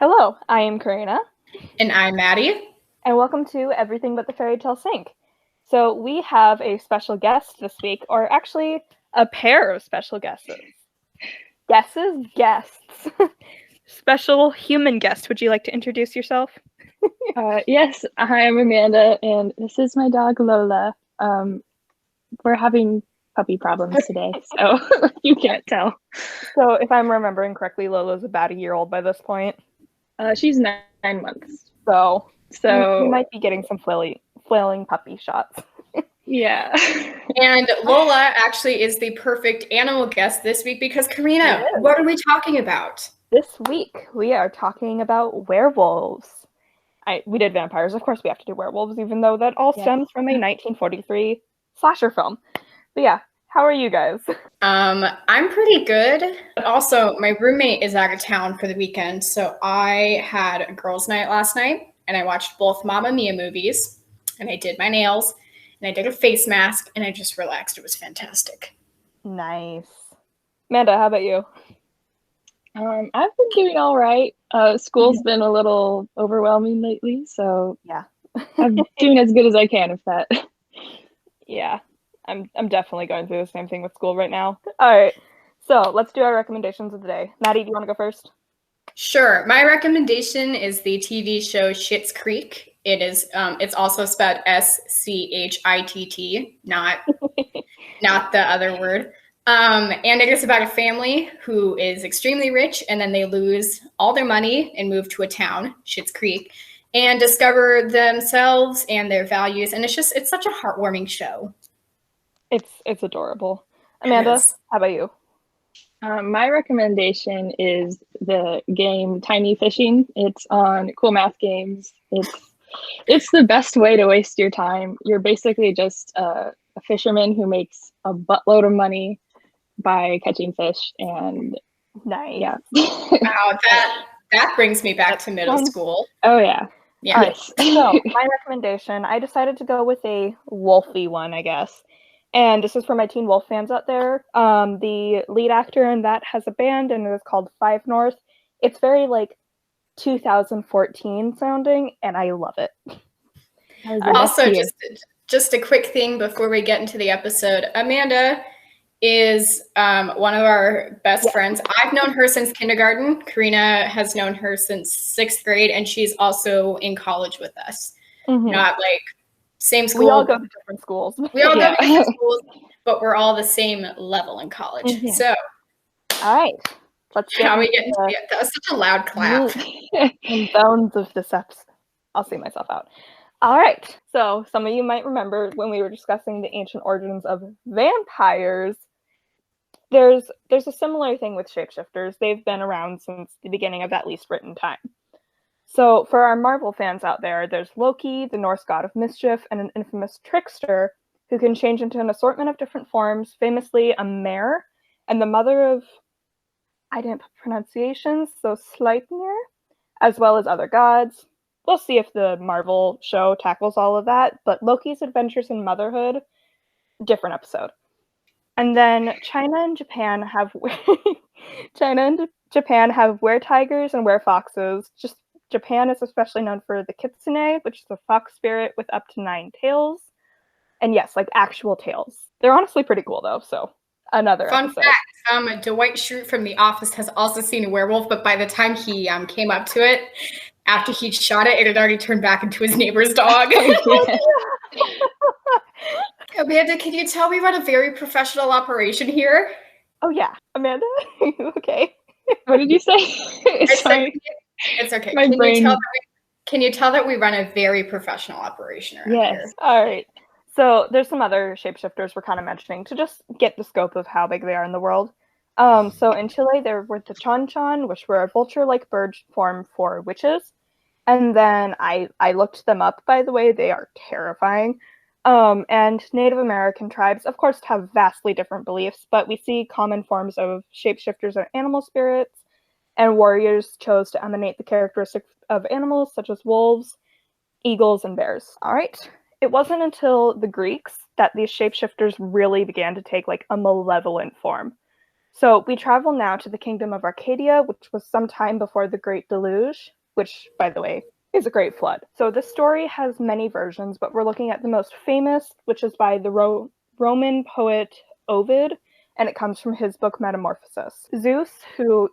Hello, I am Karina. And I'm Maddie. And welcome to Everything But the Fairy Tale Sink. So we have a special guest this week, or actually a pair of special guests. Guests. Special human guest. Would you like to introduce yourself? Yes, hi, I'm Amanda, and this is my dog Lola. We're having puppy problems today, so you can't tell. So if I'm remembering correctly, Lola's about a year old by this point. She's 9 months. So you might be getting some flailing puppy shots. Yeah. And Lola actually is the perfect animal guest this week because, Karina, what are we talking about? This week, we are talking about werewolves. We did vampires. Of course, we have to do werewolves, even though that all stems from a 1943 slasher film. But yeah, how are you guys? I'm pretty good. But also, my roommate is out of town for the weekend, so I had a girls' night last night, and I watched both Mamma Mia movies, and I did my nails, and I did a face mask, and I just relaxed. It was fantastic. Nice. Amanda, how about you? I've been doing all right. School's been a little overwhelming lately, so yeah, I'm doing as good as I can with that. Yeah, I'm definitely going through the same thing with school right now. All right, so let's do our recommendations of the day. Maddie, do you want to go first? Sure. My recommendation is the TV show Schitt's Creek. It is. It's also spelled Schitt, not the other word. And it is about a family who is extremely rich, and then they lose all their money and move to a town, Schitt's Creek, and discover themselves and their values. And it's such a heartwarming show. It's adorable. Amanda, how about you? My recommendation is the game Tiny Fishing. It's on Cool Math Games. It's the best way to waste your time. You're basically just a fisherman who makes a buttload of money by catching fish, and nice. Yeah. Wow, that brings me back to middle school. Oh yeah. Yes. So my recommendation, I decided to go with a wolfy one, I guess. And this is for my Teen Wolf fans out there. The lead actor in that has a band, and it is called Five North. It's very, 2014 sounding, and I love it. Also, just a quick thing before we get into the episode. Amanda is one of our best friends. I've known her since kindergarten. Karina has known her since 6th grade, and she's also in college with us. Mm-hmm. Not same school. We all go to different schools. We all go to different schools, but we're all the same level in college. Mm-hmm. So, all right, let's get. How we get into it? That was such a loud clap. In bones of this episode, I'll see myself out. All right. So some of you might remember when we were discussing the ancient origins of vampires. There's a similar thing with shapeshifters. They've been around since the beginning of at least written time. So for our Marvel fans out there, there's Loki, the Norse god of mischief, and an infamous trickster who can change into an assortment of different forms, famously a mare, and the mother of, I didn't put pronunciations, so Sleipnir, as well as other gods. We'll see if the Marvel show tackles all of that, but Loki's adventures in motherhood, different episode. And then China and Japan have were-tigers and were-foxes. Just Japan is especially known for the kitsune, which is a fox spirit with up to 9 tails. And yes, actual tails. They're honestly pretty cool though, so another Fun episode. Fact, Dwight Schrute from The Office has also seen a werewolf, but by the time he came up to it, after he shot it, it had already turned back into his neighbor's dog. Amanda, can you tell we run a very professional operation here? Oh yeah. Amanda, okay. What did you say? Sorry. It's okay. My brain. Can you tell that we run a very professional operation around here? All right. So there's some other shapeshifters we're kind of mentioning to just get the scope of how big they are in the world. So in Chile, there were the Chon-Chon, which were a vulture-like bird form for witches. And then I looked them up, by the way. They are terrifying. And Native American tribes, of course, have vastly different beliefs, but we see common forms of shapeshifters and animal spirits, and warriors chose to emanate the characteristics of animals such as wolves, eagles, and bears. All right. It wasn't until the Greeks that these shapeshifters really began to take a malevolent form. So we travel now to the kingdom of Arcadia, which was sometime before the Great Deluge, which, by the way, is a great flood. So this story has many versions, but we're looking at the most famous, which is by the Roman poet Ovid, and it comes from his book Metamorphosis. Zeus, who,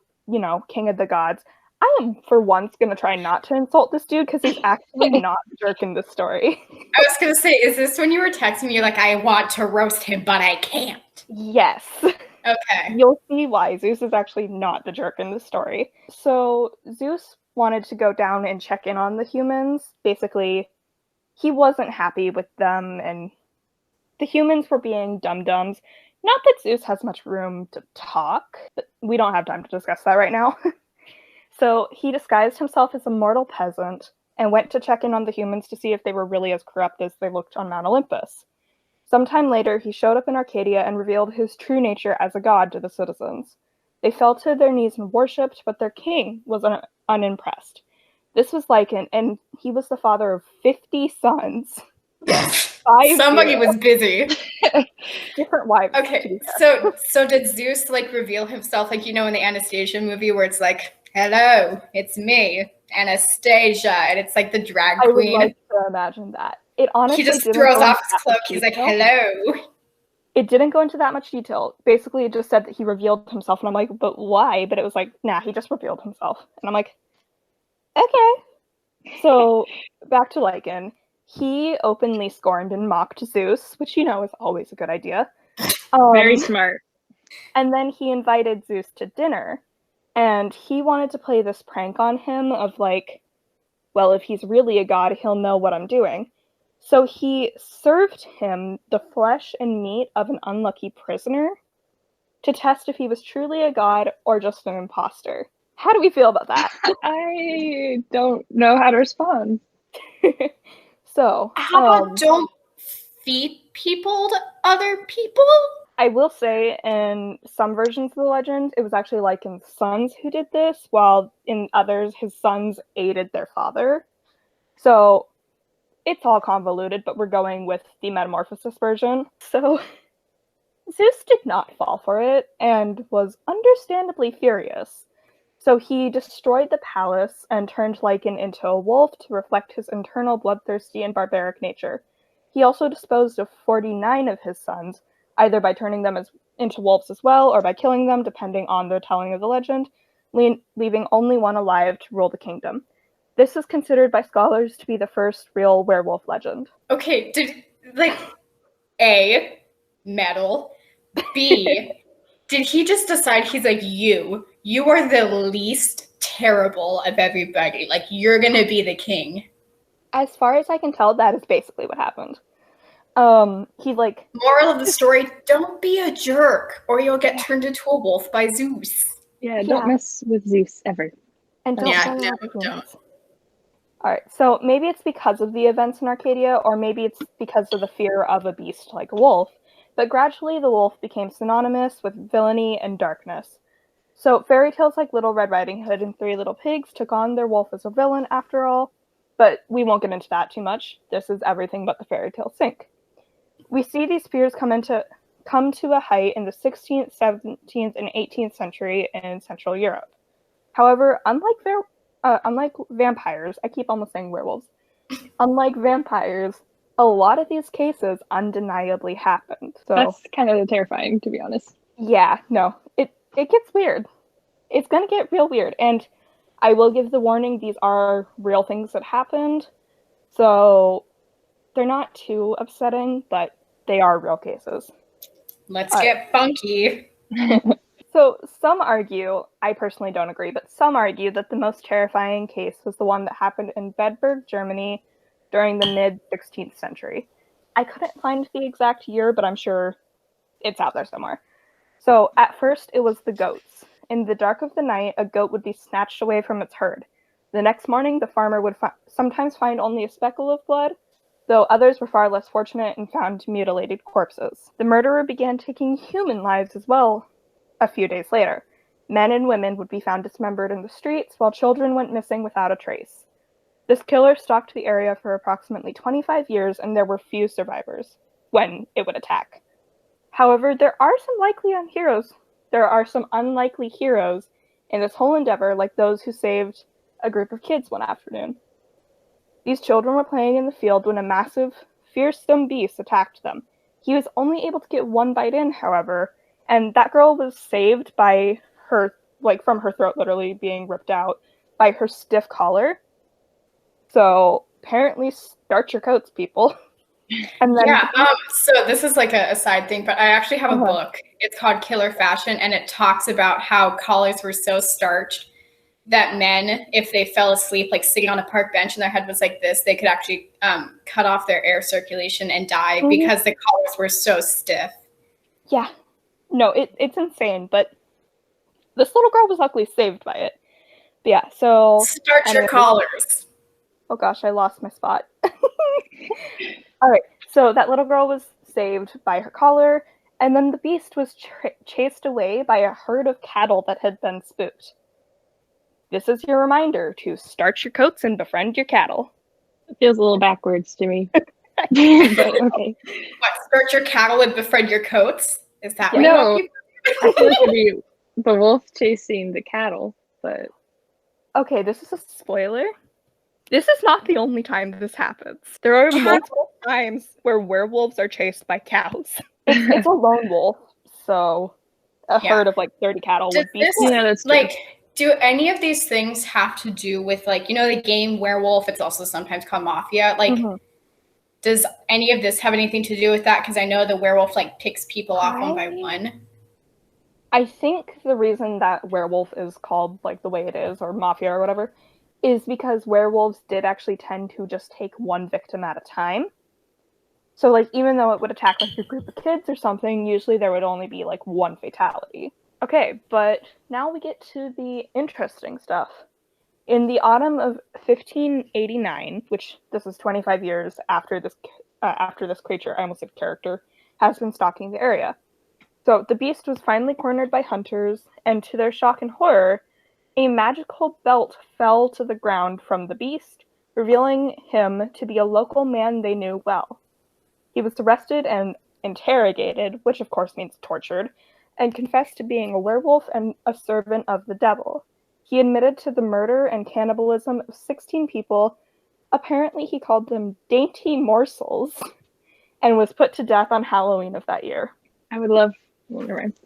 king of the gods, I am for once going to try not to insult this dude because he's actually not a jerk in this story. I was going to say, is this when you were texting me, you're like, I want to roast him, but I can't? Yes. Okay. You'll see why. Zeus is actually not the jerk in this story. So Zeus wanted to go down and check in on the humans. Basically, he wasn't happy with them, and the humans were being dum-dums. Not that Zeus has much room to talk, but we don't have time to discuss that right now. So he disguised himself as a mortal peasant and went to check in on the humans to see if they were really as corrupt as they looked on Mount Olympus. Sometime later, he showed up in Arcadia and revealed his true nature as a god to the citizens. They fell to their knees and worshipped, but their king was unimpressed. This was Lycaon, and he was the father of 50 sons. Somebody was busy. Different wives. Okay, so did Zeus reveal himself in the Anastasia movie where it's like, hello, it's me, Anastasia, and it's like the drag queen? I would like to imagine that. It honestly he just throws off his cloak. He's like, hello. It didn't go into that much detail. Basically, it just said that he revealed himself, and I'm like, but why? But it was like, nah, he just revealed himself. And I'm like, okay. So, back to Lycaon. He openly scorned and mocked Zeus, which, is always a good idea. Very smart. And then he invited Zeus to dinner, and he wanted to play this prank on him of like, well, if he's really a god, he'll know what I'm doing. So he served him the flesh and meat of an unlucky prisoner to test if he was truly a god or just an imposter. How do we feel about that? I don't know how to respond. So, how about don't feed people to other people? I will say in some versions of the legend, it was actually Lycaon's sons who did this, while in others, his sons aided their father. So it's all convoluted, but we're going with the Metamorphosis version. So Zeus did not fall for it and was understandably furious. So he destroyed the palace and turned Lycaon into a wolf to reflect his internal bloodthirsty and barbaric nature. He also disposed of 49 of his sons, either by turning them into wolves as well, or by killing them, depending on the telling of the legend, leaving only one alive to rule the kingdom. This is considered by scholars to be the first real werewolf legend. Okay, A, metal, B, did he just decide he's like, you are the least terrible of everybody. Like, you're gonna be the king. As far as I can tell, that is basically what happened. Moral of the story, don't be a jerk, or you'll get turned into a wolf by Zeus. Yeah, don't mess with Zeus ever. And don't. Alright, so maybe it's because of the events in Arcadia, or maybe it's because of the fear of a beast like a wolf, but gradually the wolf became synonymous with villainy and darkness. So fairy tales like Little Red Riding Hood and Three Little Pigs took on their wolf as a villain after all, but we won't get into that too much. This is everything but the fairy tale sink. We see these fears come to a height in the 16th, 17th, and 18th century in Central Europe. However, unlike vampires, I keep almost saying werewolves, unlike vampires, a lot of these cases undeniably happened. So that's kind of terrifying, to be honest. Yeah, no, it gets weird. It's gonna get real weird, and I will give the warning, these are real things that happened, so they're not too upsetting, but they are real cases. Let's get funky. So some argue, I personally don't agree, but some argue that the most terrifying case was the one that happened in Bedburg, Germany during the mid-16th century. I couldn't find the exact year, but I'm sure it's out there somewhere. So at first it was the goats. In the dark of the night, a goat would be snatched away from its herd. The next morning, the farmer would sometimes find only a speckle of blood, though others were far less fortunate and found mutilated corpses. The murderer began taking human lives as well a few days later. Men and women would be found dismembered in the streets, while children went missing without a trace. This killer stalked the area for approximately 25 years, and there were few survivors when it would attack. However, there are some Lycaon heroes there are some unlikely heroes in this whole endeavor, like those who saved a group of kids one afternoon. These children were playing in the field when a massive, fearsome beast attacked them. He was only able to get one bite in, however, and that girl was saved by her, like, from her throat literally being ripped out by her stiff collar. So, apparently, start your coats, people. And then so this is like a side thing, but I actually have a book. It's called Killer Fashion, and it talks about how collars were so starched that men, if they fell asleep, like sitting on a park bench and their head was like this, they could actually cut off their air circulation and die because the collars were so stiff. Yeah. No, it's insane, but this little girl was luckily saved by it. But yeah, so... Start your collars. Oh gosh, I lost my spot. Alright, so that little girl was saved by her collar, and then the beast was chased away by a herd of cattle that had been spooked. This is your reminder to start your coats and befriend your cattle. It feels a little backwards to me. But okay. What, start your cattle and befriend your coats? Is that what no, I feel like it'd be the wolf chasing the cattle, but... Okay, this is a spoiler. This is not the only time this happens. There are multiple times where werewolves are chased by cows. It's a lone wolf, so a herd of like 30 cattle would be... Yeah, that's true. Like, do any of these things have to do with, like, you know, the game Werewolf? It's also sometimes called Mafia. Like, does any of this have anything to do with that? Because I know the werewolf, like, picks people off one by one. I think the reason that Werewolf is called, like, the way it is, or Mafia or whatever, is because werewolves did actually tend to just take one victim at a time. So, like, even though it would attack, like, a group of kids or something, usually there would only be, like, one fatality. Okay, but now we get to the interesting stuff. In the autumn of 1589, which this is 25 years after this creature, I almost said character, has been stalking the area. So the beast was finally cornered by hunters, and to their shock and horror, a magical belt fell to the ground from the beast, revealing him to be a local man they knew well. He was arrested and interrogated, which of course means tortured, and confessed to being a werewolf and a servant of the devil. He admitted to the murder and cannibalism of 16 people. Apparently he called them dainty morsels, and was put to death on Halloween of that year. I would love... Well, never mind.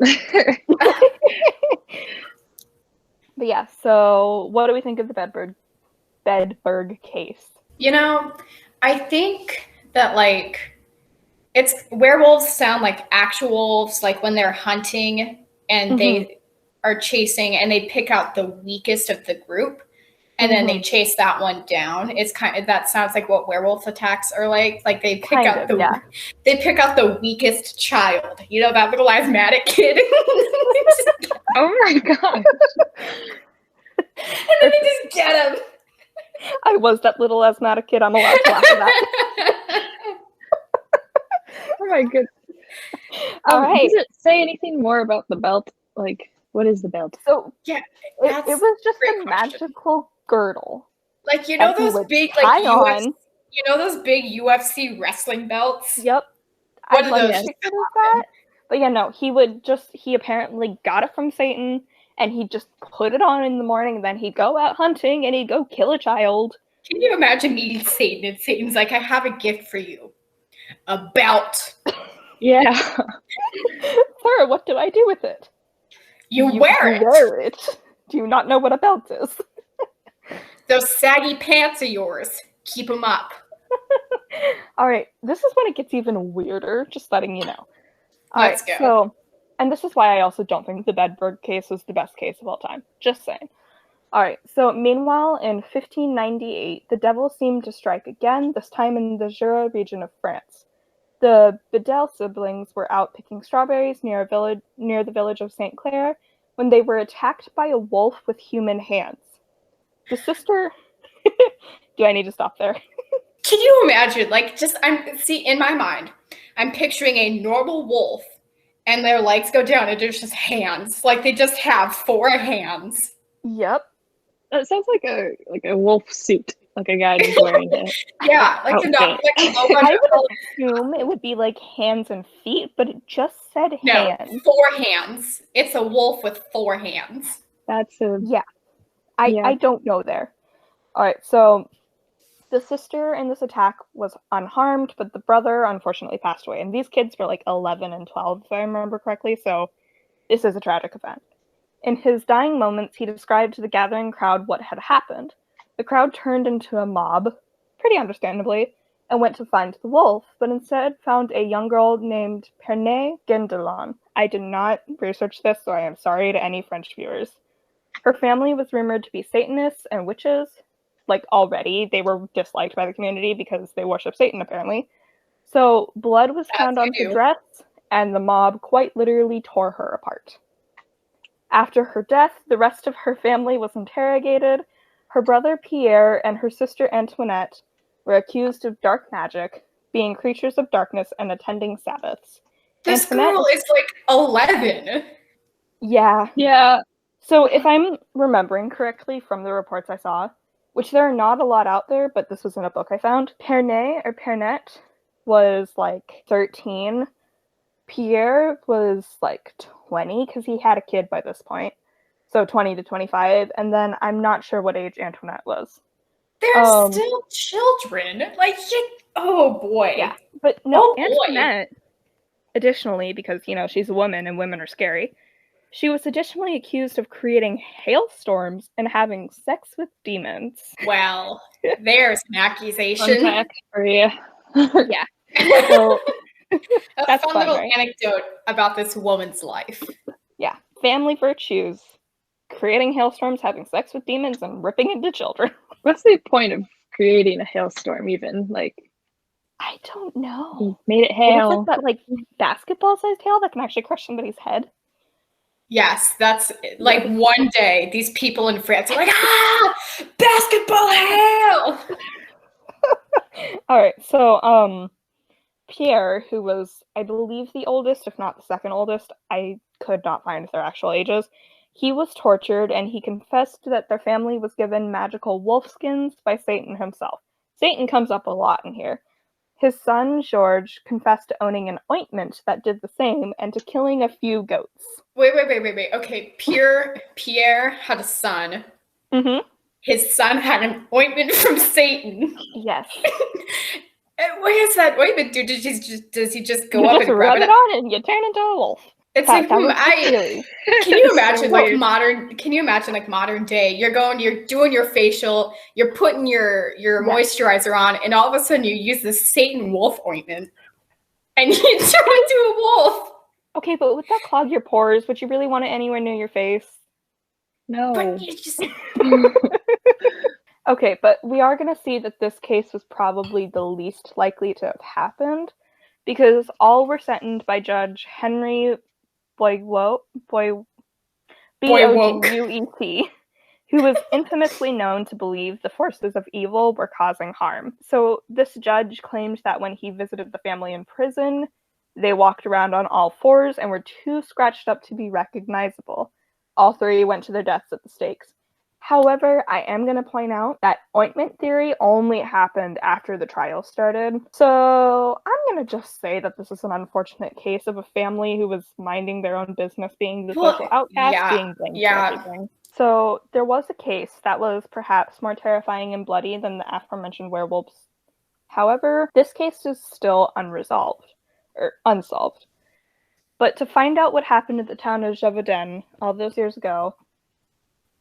But yeah, so what do we think of the Bedburg case? You know, I think that, like, it's werewolves sound like actual wolves, like when they're hunting and they are chasing and they pick out the weakest of the group and then they chase that one down. It's kind of, that sounds like what werewolf attacks are like. Like they pick out the weakest child. You know, that little asthmatic kid. Oh my gosh. And then they just get him. I was that little asthmatic kid. I'm allowed to laugh at that. Oh my goodness. All right. Does it say anything more about the belt? Like, what is the belt? So yeah, it was just a magical girdle. Like, you know those big, like, you know those big UFC wrestling belts? Yep. What are those? That. But yeah, no, he apparently got it from Satan, and he just put it on in the morning, and then he'd go out hunting, and he'd go kill a child. Can you imagine meeting Satan, and Satan's like, I have a gift for you. A belt. Yeah. Sir, what do I do with it? You wear it. Wear it. Do you not know what a belt is? Those saggy pants of yours. Keep them up. All right. This is when it gets even weirder, just letting you know. Let's go. So, and this is why I also don't think the Bedburg case was the best case of all time. Just saying. All right. So, meanwhile, in 1598, the devil seemed to strike again, this time in the Jura region of France. The Bedell siblings were out picking strawberries near the village of St. Clair when they were attacked by a wolf with human hands. The sister... Do I need to stop there? Can you imagine? Like, in my mind, I'm picturing a normal wolf and their legs go down and there's just hands. Like, they just have 4 hands. Yep. That sounds like a wolf suit. like a guy just wearing it. Yeah, like a logo. I would assume it would be like hands and feet, but it just said hands. 4 hands. It's a wolf with 4 hands. That's a I don't know there. All right, so the sister in this attack was unharmed, but the brother unfortunately passed away. And these kids were like 11 and 12, if I remember correctly, so this is a tragic event. In his dying moments, he described to the gathering crowd what had happened. The crowd turned into a mob, pretty understandably, and went to find the wolf, but instead found a young girl named Pernay Gendelon. I did not research this, so I am sorry to any French viewers. Her family was rumored to be Satanists and witches. Like, already, they were disliked by the community because they worship Satan, apparently. So, blood was found on her dress, and the mob quite literally tore her apart. After her death, the rest of her family was interrogated. Her brother Pierre and her sister Antoinette were accused of dark magic, being creatures of darkness and attending Sabbaths. This girl is like 11. Yeah. Yeah. So if I'm remembering correctly from the reports I saw, which there are not a lot out there, but this was in a book I found, Pernay or Pernette was like 13. Pierre was like 20 because he had a kid by this point. So 20 to 25. And then I'm not sure what age Antoinette was. They're still children. Like, oh boy. Yeah. But no, Antoinette, additionally, because, you know, she's a woman and women are scary, she was additionally accused of creating hailstorms and having sex with demons. Well, there's an accusation. Fun fact for you. Yeah. So, a fun little anecdote about this woman's life. Yeah. Family virtues. Creating hailstorms, having sex with demons, and ripping into children. What's the point of creating a hailstorm even? Like, I don't know. Made it hail. That like basketball-sized hail that can actually crush somebody's head. Yes, that's like one day these people in France are like, basketball hail! All right, so Pierre, who was, I believe, the oldest, if not the second oldest, I could not find their actual ages, he was tortured and he confessed that their family was given magical wolf skins by Satan himself. Satan comes up a lot in here. His son, George, confessed to owning an ointment that did the same and to killing a few goats. Wait. Okay, Pierre had a son. Mm-hmm. His son had an ointment from Satan. Yes. What does that ointment do? Does he just go up and rub it on and you turn into a wolf? It's like can you imagine like modern day? You're doing your facial, you're putting your moisturizer on, and all of a sudden you use this Satan wolf ointment, and you turn into a wolf. Okay, but would that clog your pores? Would you really want it anywhere near your face? No. But you just Okay, but we are going to see that this case was probably the least likely to have happened, because all were sentenced by Judge Henry Boywoet, B-O-G-U-E-T, who was infamously known to believe the forces of evil were causing harm. So this judge claimed that when he visited the family in prison, they walked around on all fours and were too scratched up to be recognizable. All 3 went to their deaths at the stakes. However, I am going to point out that ointment theory only happened after the trial started. So I'm going to just say that this is an unfortunate case of a family who was minding their own business, being the social outcast, being blamed for everything. So there was a case that was perhaps more terrifying and bloody than the aforementioned werewolves. However, this case is still unsolved. But to find out what happened at the town of Gevaudan all those years ago,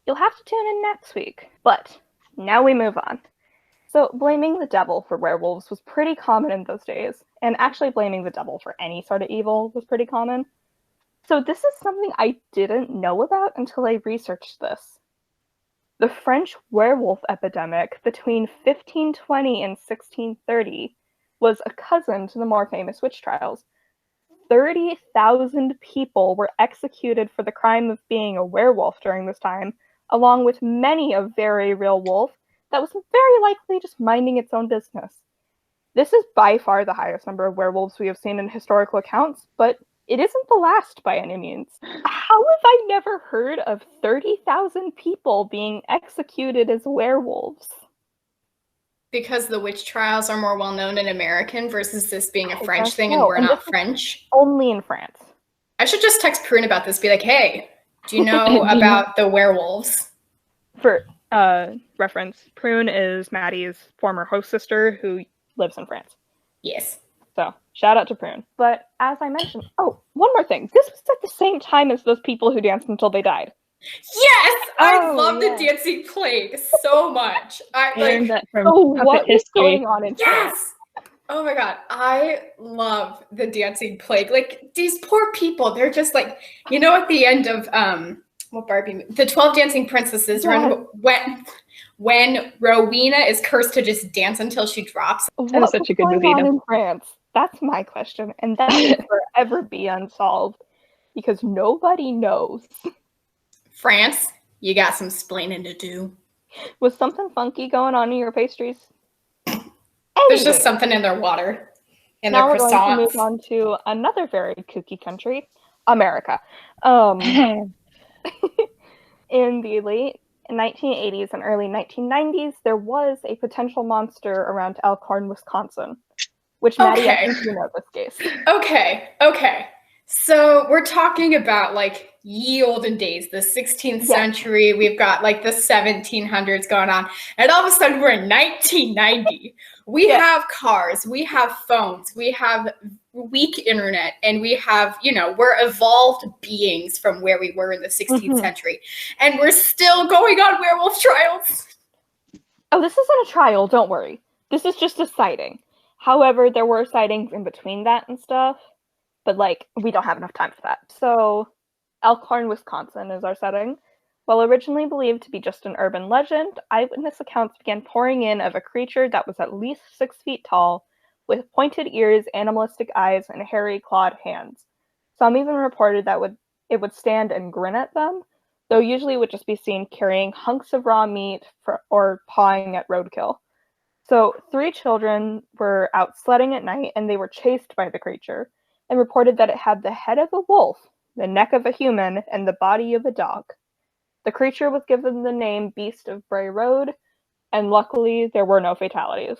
you'll have to tune in next week. But now we move on. So blaming the devil for werewolves was pretty common in those days, and actually blaming the devil for any sort of evil was pretty common. So this is something I didn't know about until I researched this. The French werewolf epidemic between 1520 and 1630 was a cousin to the more famous witch trials. 30,000 people were executed for the crime of being a werewolf during this time, along with many a very real wolf that was very likely just minding its own business. This is by far the highest number of werewolves we have seen in historical accounts, but it isn't the last by any means. How have I never heard of 30,000 people being executed as werewolves? because the witch trials are more well-known in American versus this being a French thing and we're and not French? Only in France. I should just text Prune about this, be like, hey, do you know about the werewolves? For reference, Prune is Maddie's former host sister who lives in France. Yes. So, shout out to Prune. But as I mentioned, one more thing. This was at the same time as those people who danced until they died. Yes! I love the dancing plague so much. Learned that from what history. was going on in France? Oh my god, I love the dancing plague. Like, these poor people, they're just like, you know, at the end of what Barbie, the 12 Dancing Princesses, when Rowena is cursed to just dance until she drops. That was such a good movie. In France? That's my question, and that will forever be unsolved because nobody knows. France, you got some splaining to do. Was something funky going on in your pastries? There's just something in their water, in their croissants. Now we're going to move on to another very kooky country, America. In the late 1980s and early 1990s, there was a potential monster around Elkhorn, Wisconsin, which Maddie, I think you know this case. Okay. So we're talking about like ye olden days, the 16th century. We've got like the 1700s going on. And all of a sudden we're in 1990. We have cars, we have phones, we have weak internet, and we have, we're evolved beings from where we were in the 16th century. And we're still going on werewolf trials. Oh, this isn't a trial, don't worry. This is just a sighting. However, there were sightings in between that and stuff. But, we don't have enough time for that. So, Elkhorn, Wisconsin is our setting. While originally believed to be just an urban legend, eyewitness accounts began pouring in of a creature that was at least 6 feet tall, with pointed ears, animalistic eyes, and hairy, clawed hands. Some even reported that it would stand and grin at them, though usually it would just be seen carrying hunks of raw meat or pawing at roadkill. So, 3 children were out sledding at night, and they were chased by the creature, and reported that it had the head of a wolf, the neck of a human, and the body of a dog. The creature was given the name Beast of Bray Road, and luckily there were no fatalities.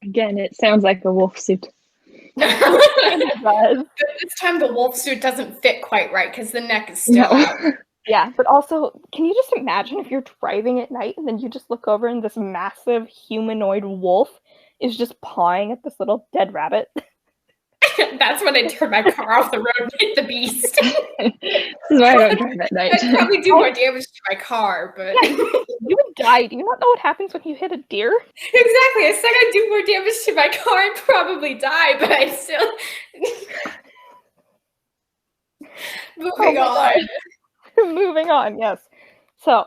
Again, it sounds like a wolf suit. It does. This time the wolf suit doesn't fit quite right because the neck is still out. Yeah, but also, can you just imagine if you're driving at night and then you just look over and this massive humanoid wolf is just pawing at this little dead rabbit? That's when I turn my car off the road and hit the beast. This is why I don't drive at night. I'd probably do more damage to my car, but... You would die. Do you not know what happens when you hit a deer? Exactly. I said I'd do more damage to my car and probably die, but I'd still... Moving on. Moving on, yes. So,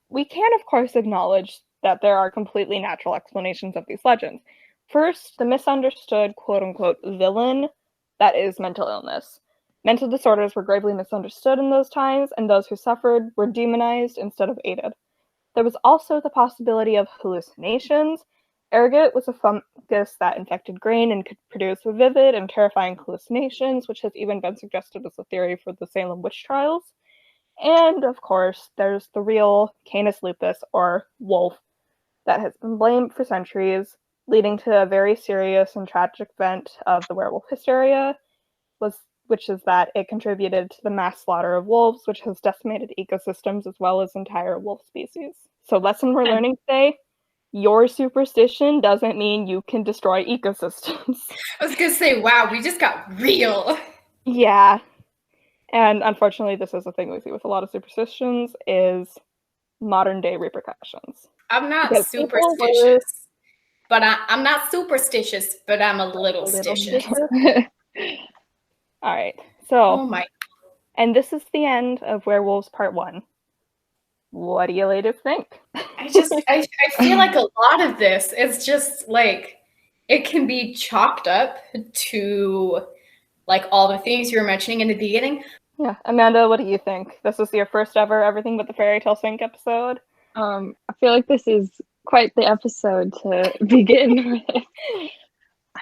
we can, of course, acknowledge that there are completely natural explanations of these legends. First, the misunderstood quote-unquote villain, that is mental illness. Mental disorders were gravely misunderstood in those times, and those who suffered were demonized instead of aided. There was also the possibility of hallucinations. Ergot was a fungus that infected grain and could produce vivid and terrifying hallucinations, which has even been suggested as a theory for the Salem witch trials. And, of course, there's the real Canis lupus, or wolf, that has been blamed for centuries, leading to a very serious and tragic event of the werewolf hysteria, which is that it contributed to the mass slaughter of wolves, which has decimated ecosystems as well as entire wolf species. So, lesson we're learning today, your superstition doesn't mean you can destroy ecosystems. I was going to say, wow, we just got real. Yeah. And unfortunately, this is a thing we see with a lot of superstitions, is modern day repercussions. I'm not superstitious. But I'm not superstitious, but I'm a little stitious. All right. So, and this is the end of Werewolves Part 1. What do you ladies think? I feel like a lot of this is just like, it can be chalked up to like all the things you were mentioning in the beginning. Yeah. Amanda, what do you think? This is your first ever Everything But the Fairy Tale Sync episode? I feel like this is quite the episode to begin with.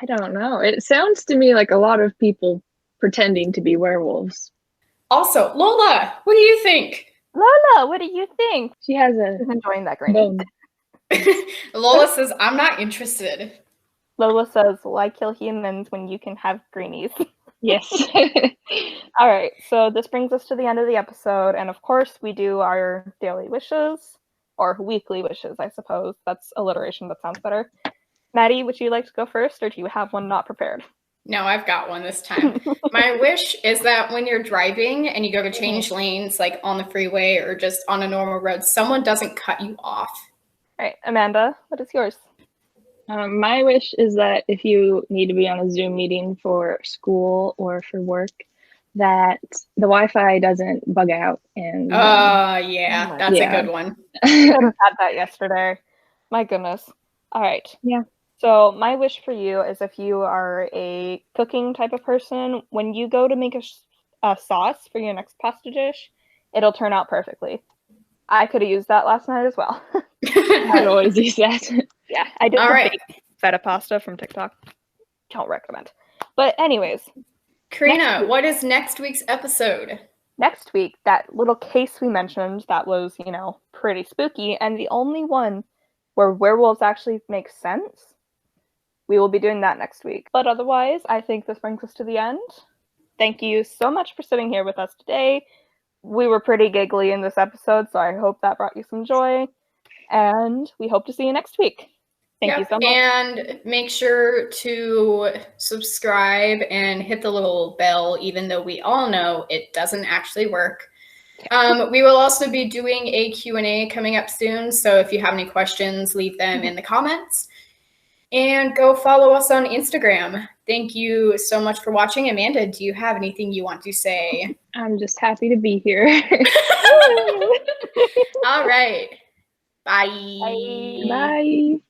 I don't know. It sounds to me like a lot of people pretending to be werewolves. Also, Lola, what do you think? Lola, what do you think? She's enjoying that green. bone. Lola says, I'm not interested. Lola says, why kill humans when you can have greenies? Yes. All right, so this brings us to the end of the episode, and of course we do our daily wishes, or weekly wishes, I suppose. That's alliteration, that sounds better. Maddie, would you like to go first, or do you have one not prepared? No, I've got one this time. My wish is that when you're driving and you go to change lanes, like on the freeway or just on a normal road, someone doesn't cut you off. All right, Amanda, what is yours? My wish is that if you need to be on a Zoom meeting for school or for work, that the Wi-Fi doesn't bug out. And yeah, that's a good one. I had that yesterday. My goodness. All right. Yeah. So my wish for you is if you are a cooking type of person, when you go to make a sauce for your next pasta dish, it'll turn out perfectly. I could have used that last night as well. I'd always use that. Yeah, I did baked feta pasta from TikTok. Don't recommend. But anyways. Karina, what is next week's episode? Next week, that little case we mentioned that was, pretty spooky, and the only one where werewolves actually make sense, we will be doing that next week. But otherwise, I think this brings us to the end. Thank you so much for sitting here with us today. We were pretty giggly in this episode, so I hope that brought you some joy. And we hope to see you next week. Thank you so much. And make sure to subscribe and hit the little bell, even though we all know it doesn't actually work. We will also be doing a Q&A coming up soon, so if you have any questions, leave them in the comments. And go follow us on Instagram. Thank you so much for watching. Amanda, do you have anything you want to say? I'm just happy to be here. All right. Bye. Bye. Bye.